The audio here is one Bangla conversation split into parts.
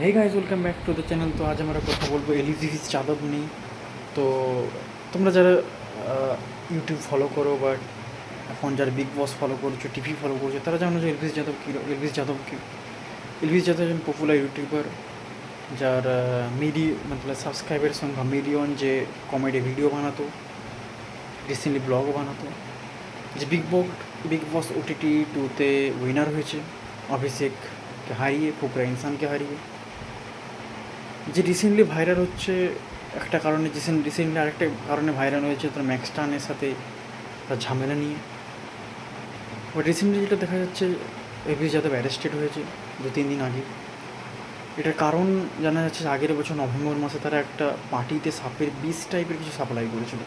Hey guys, welcome back to the channel. তো আজ আমরা কথা বলবো এলিজিস যাদব নিয়ে। তো তোমরা যারা ইউটিউব ফলো করো বা এখন যারা বিগ বস ফলো করছো, টিভি ফলো করছো, তারা জানো যে এলভিস যাদব একজন পপুলার ইউটিউবার, যার মতলব সাবস্ক্রাইবের সংখ্যা মিলিয়ন, যে কমেডি ভিডিও বানাতো, রিসেন্টলি ব্লগও বানাতো, যে বিগ বস OTT 2-তে উইনার হয়েছে অভিষেককে হারিয়ে, ফুকরা ইনসানকে হারিয়ে। যে রিসেন্টলি ভাইরাল হচ্ছে একটা কারণে, রিসেন্টলি আরেকটা কারণে ভাইরাল হয়েছে, তার ম্যাক্সটানের সাথে তার ঝামেলা নিয়ে। বাট রিসেন্টলি যেটা দেখা যাচ্ছে, এলভিস যাদব অ্যারেস্টেড হয়েছে 2-3 দিন আগে। এটার কারণ জানা যাচ্ছে, আগের বছর নভেম্বর মাসে তারা একটা পার্টিতে সাপের বিষ টাইপের কিছু সাপ্লাই করেছিল,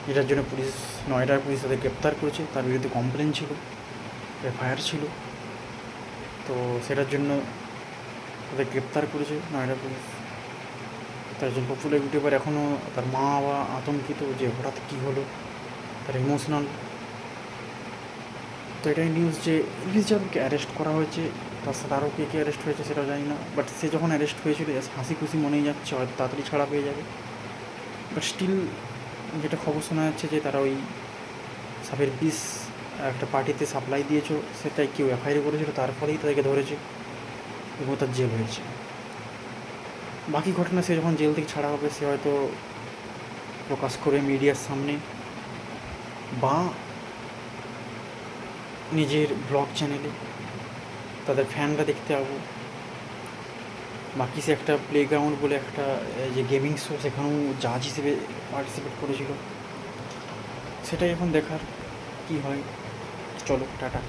যেটার জন্য নয়ডার পুলিশ তাদের গ্রেপ্তার করেছে। তার বিরুদ্ধে কমপ্লেন ছিল, FIR ছিল। তো সেটার জন্য তাদের গ্রেপ্তার করেছে নয়ডা পুলিশ। তার একজন পপুলার ইউটিউবার, এখনও তার মা বাবা আতঙ্কিত যে হঠাৎ কী হলো, তার ইমোশনাল। তো এটাই নিউজ যে এলভিস যাদবকে অ্যারেস্ট করা হয়েছে। তার সাথে আরও কে অ্যারেস্ট হয়েছে সেটাও জানি না, বাট সে যখন অ্যারেস্ট হয়েছিল হাসি খুশি মনেই যাচ্ছে হয়তো তাড়াতাড়ি ছাড়া পেয়ে যাবে। বাট স্টিল যেটা খবর শোনা যাচ্ছে যে তারা ওই সাপের বিষ একটা পার্টিতে সাপ্লাই দিয়েছো, সেটাই কেউ FIR করেছিল, তার ফলেই তাদেরকে ধরেছে এবং তার জেল হয়েছে। বাকি ঘটনা সে যখন জেল থেকে ছাড়া হবে, সে হয়তো প্রকাশ করে মিডিয়ার সামনে বা নিজের ব্লগ চ্যানেলে তাদের ফ্যানরা দেখতে পাবো। বাকি সে একটা প্লেগ্রাউন্ড বলে একটা যে গেমিং শো, সেখানেও জাজ হিসেবে পার্টিসিপেট করেছিল। সেটাই এখন দেখার কী হয়। চলো, টাটা।